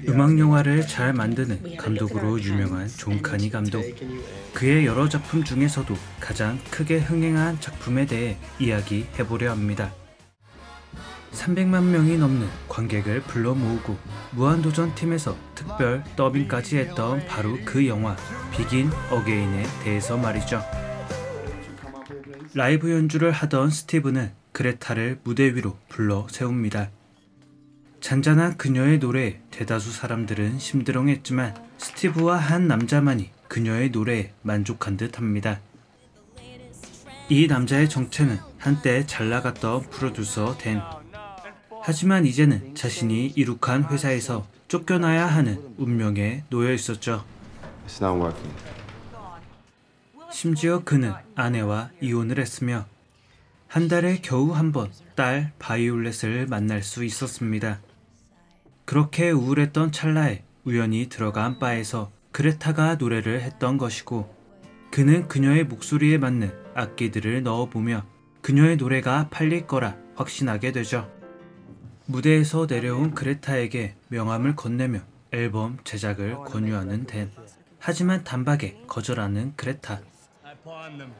음악 영화를 잘 만드는 감독으로 유명한 존 카니 감독. 그의 여러 작품 중에서도 가장 크게 흥행한 작품에 대해 이야기해보려 합니다. 300만 명이 넘는 관객을 불러 모으고 무한도전 팀에서 특별 더빙까지 했던 바로 그 영화 비긴 어게인에 대해서 말이죠. 라이브 연주를 하던 스티브는 그레타를 무대 위로 불러 세웁니다. 잔잔한 그녀의 노래에 대다수 사람들은 심드렁했지만 스티브와 한 남자만이 그녀의 노래에 만족한 듯 합니다. 이 남자의 정체는 한때 잘나갔던 프로듀서 댄. 하지만 이제는 자신이 이룩한 회사에서 쫓겨나야 하는 운명에 놓여 있었죠. 심지어 그는 아내와 이혼을 했으며 한 달에 겨우 한 번 딸 바이올렛을 만날 수 있었습니다. 그렇게 우울했던 찰나에 우연히 들어간 바에서 그레타가 노래를 했던 것이고, 그는 그녀의 목소리에 맞는 악기들을 넣어보며 그녀의 노래가 팔릴 거라 확신하게 되죠. 무대에서 내려온 그레타에게 명함을 건네며 앨범 제작을 권유하는 댄. 하지만 단박에 거절하는 그레타.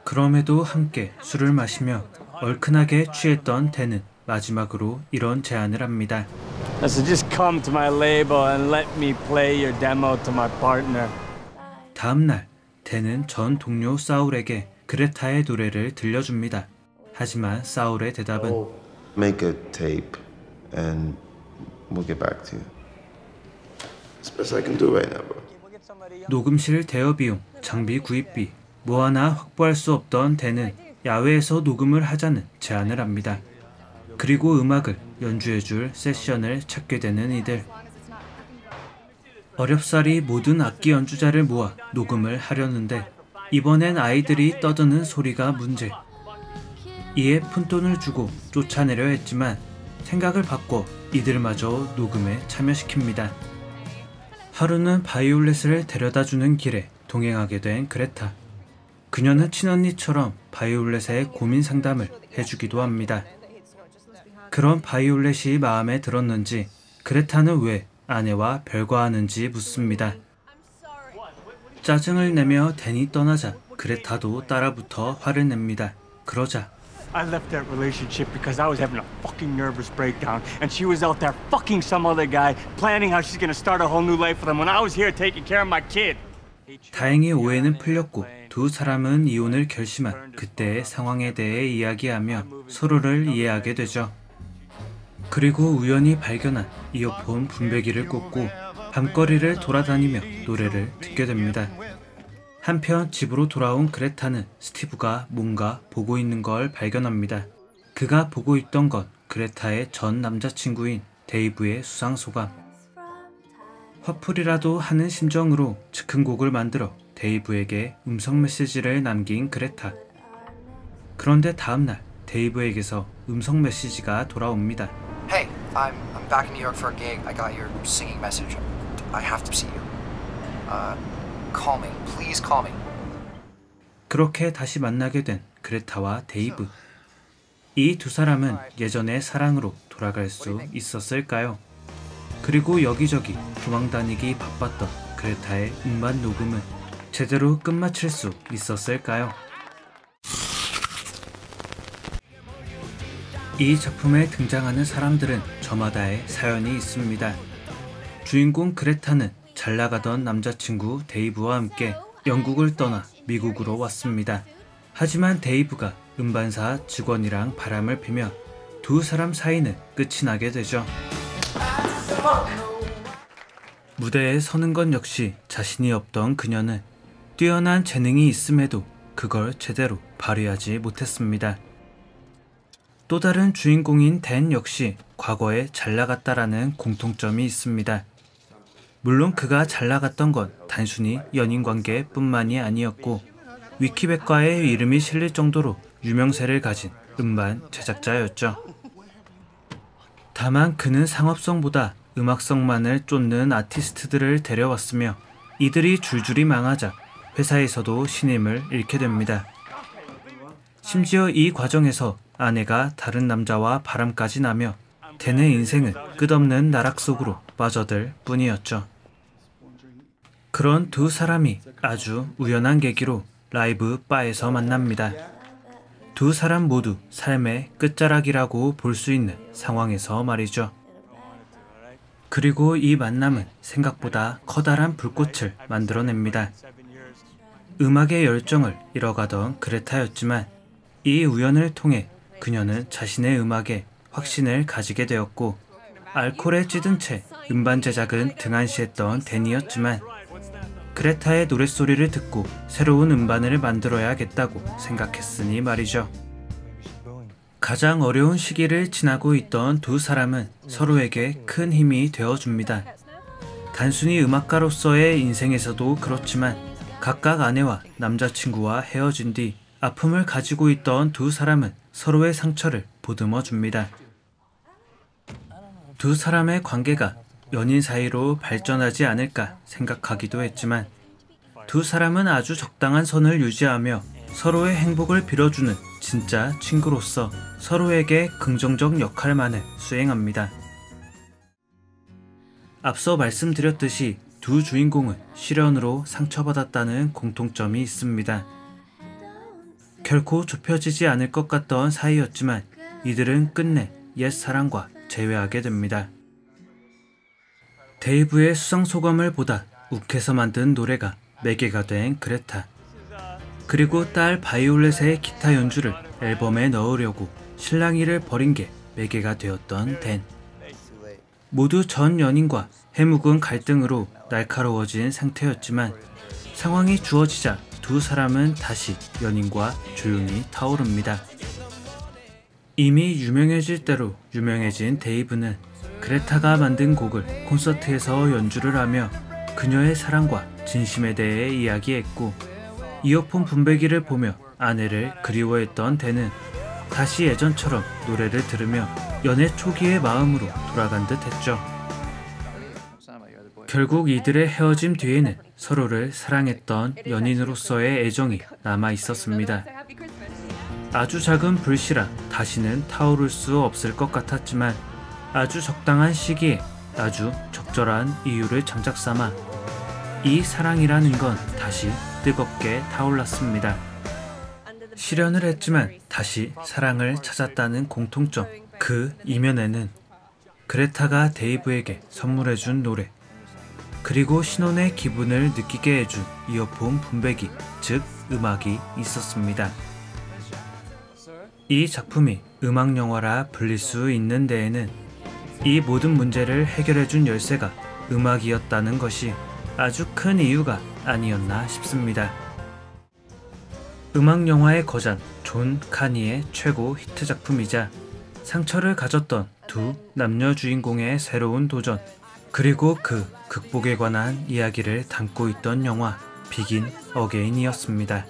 그럼에도 함께 술을 마시며 얼큰하게 취했던 댄은 마지막으로 이런 제안을 합니다. So just come to my label and let me play your demo to my partner. 다음날 댄은 전 동료 사울에게 그레타의 노래를 들려줍니다. 하지만 사울의 대답은 Make a tape and we'll get back to you. It's the best I can do right now, bro. 녹음실 대여 비용, 장비 구입비 뭐 하나 확보할 수 없던 댄은 야외에서 녹음을 하자는 제안을 합니다. 그리고 음악을 연주해줄 세션을 찾게 되는 이들. 어렵사리 모든 악기 연주자를 모아 녹음을 하려는데 이번엔 아이들이 떠드는 소리가 문제. 이에 푼돈을 주고 쫓아내려 했지만 생각을 바꿔 이들마저 녹음에 참여시킵니다. 하루는 바이올렛을 데려다주는 길에 동행하게 된 그레타. 그녀는 친언니처럼 바이올렛의 고민 상담을 해주기도 합니다. 그런 바이올렛이 마음에 들었는지 그레타는 왜 아내와 별거하는지 묻습니다. 짜증을 내며 댄이 떠나자 그레타도 따라붙어 화를 냅니다. 그러자 I left that relationship because I was having a fucking nervous breakdown and she was out there fucking some other guy planning how she's gonna start a whole new life with him when I was here taking care of my kid. 다행히 오해는 풀렸고 두 사람은 이혼을 결심한 그때의 상황에 대해 이야기하며 서로를 이해하게 되죠. 그리고 우연히 발견한 이어폰 분배기를 꽂고 밤거리를 돌아다니며 노래를 듣게 됩니다. 한편 집으로 돌아온 그레타는 스티브가 뭔가 보고 있는 걸 발견합니다. 그가 보고 있던 건 그레타의 전 남자친구인 데이브의 수상소감. 화풀이라도 하는 심정으로 즉흥 곡을 만들어 데이브에게 음성 메시지를 남긴 그레타. 그런데 다음날 데이브에게서 음성 메시지가 돌아옵니다. Hey, I'm back in New York for a gig. I got your singing message. I have to see you. Call me. Please call me. 그렇게 다시 만나게 된 그레타와 데이브. 이 두 사람은 예전의 사랑으로 돌아갈 수 있었을까요? 그리고 여기저기 도망다니기 바빴던 그레타의 음반 녹음은 제대로 끝마칠 수 있었을까요? 이 작품에 등장하는 사람들은 저마다의 사연이 있습니다. 주인공 그레타는 잘나가던 남자친구 데이브와 함께 영국을 떠나 미국으로 왔습니다. 하지만 데이브가 음반사 직원이랑 바람을 피며 두 사람 사이는 끝이 나게 되죠. 무대에 서는 건 역시 자신이 없던 그녀는 뛰어난 재능이 있음에도 그걸 제대로 발휘하지 못했습니다. 또 다른 주인공인 댄 역시 과거에 잘나갔다라는 공통점이 있습니다. 물론 그가 잘나갔던 건 단순히 연인관계뿐만이 아니었고 위키백과에 이름이 실릴 정도로 유명세를 가진 음반 제작자였죠. 다만 그는 상업성보다 음악성만을 쫓는 아티스트들을 데려왔으며 이들이 줄줄이 망하자 회사에서도 신임을 잃게 됩니다. 심지어 이 과정에서 아내가 다른 남자와 바람까지 나며 댄의 인생은 끝없는 나락 속으로 빠져들 뿐이었죠. 그런 두 사람이 아주 우연한 계기로 라이브 바에서 만납니다. 두 사람 모두 삶의 끝자락이라고 볼 수 있는 상황에서 말이죠. 그리고 이 만남은 생각보다 커다란 불꽃을 만들어냅니다. 음악의 열정을 잃어가던 그레타였지만 이 우연을 통해 그녀는 자신의 음악에 확신을 가지게 되었고, 알코올에 찌든 채 음반 제작은 등한시했던 댄이었지만 그레타의 노랫소리를 듣고 새로운 음반을 만들어야겠다고 생각했으니 말이죠. 가장 어려운 시기를 지나고 있던 두 사람은 서로에게 큰 힘이 되어줍니다. 단순히 음악가로서의 인생에서도 그렇지만 각각 아내와 남자친구와 헤어진 뒤 아픔을 가지고 있던 두 사람은 서로의 상처를 보듬어 줍니다. 두 사람의 관계가 연인 사이로 발전하지 않을까 생각하기도 했지만 두 사람은 아주 적당한 선을 유지하며 서로의 행복을 빌어주는 진짜 친구로서 서로에게 긍정적 역할만을 수행합니다. 앞서 말씀드렸듯이 두 주인공은 실연으로 상처받았다는 공통점이 있습니다. 결코 좁혀지지 않을 것 같던 사이였지만 이들은 끝내 옛사랑과 재회하게 됩니다. 데이브의 수상소감을 보다 욱해서 만든 노래가 매개가 된 그레타. 그리고 딸 바이올렛의 기타 연주를 앨범에 넣으려고 실랑이를 벌인 게 매개가 되었던 댄. 모두 전 연인과 해묵은 갈등으로 날카로워진 상태였지만 상황이 주어지자 두 사람은 다시 연인과 조용히 타오릅니다. 이미 유명해질 대로 유명해진 데이브는 그레타가 만든 곡을 콘서트에서 연주를 하며 그녀의 사랑과 진심에 대해 이야기했고, 이어폰 분배기를 보며 아내를 그리워했던 댄은 다시 예전처럼 노래를 들으며 연애 초기의 마음으로 돌아간 듯 했죠. 결국 이들의 헤어짐 뒤에는 서로를 사랑했던 연인으로서의 애정이 남아 있었습니다. 아주 작은 불씨라 다시는 타오를 수 없을 것 같았지만 아주 적당한 시기에 아주 적절한 이유를 장작 삼아 이 사랑이라는 건 다시 뜨겁게 타올랐습니다. 실연을 했지만 다시 사랑을 찾았다는 공통점, 그 이면에는 그레타가 데이브에게 선물해준 노래, 그리고 신혼의 기분을 느끼게 해준 이어폰 분배기, 즉 음악이 있었습니다. 이 작품이 음악 영화라 불릴 수 있는 데에는 이 모든 문제를 해결해준 열쇠가 음악이었다는 것이 아주 큰 이유가 아니었나 싶습니다. 음악 영화의 거장 존 카니의 최고 히트 작품이자 상처를 가졌던 두 남녀 주인공의 새로운 도전, 그리고 그 극복에 관한 이야기를 담고 있던 영화 비긴 어게인이었습니다.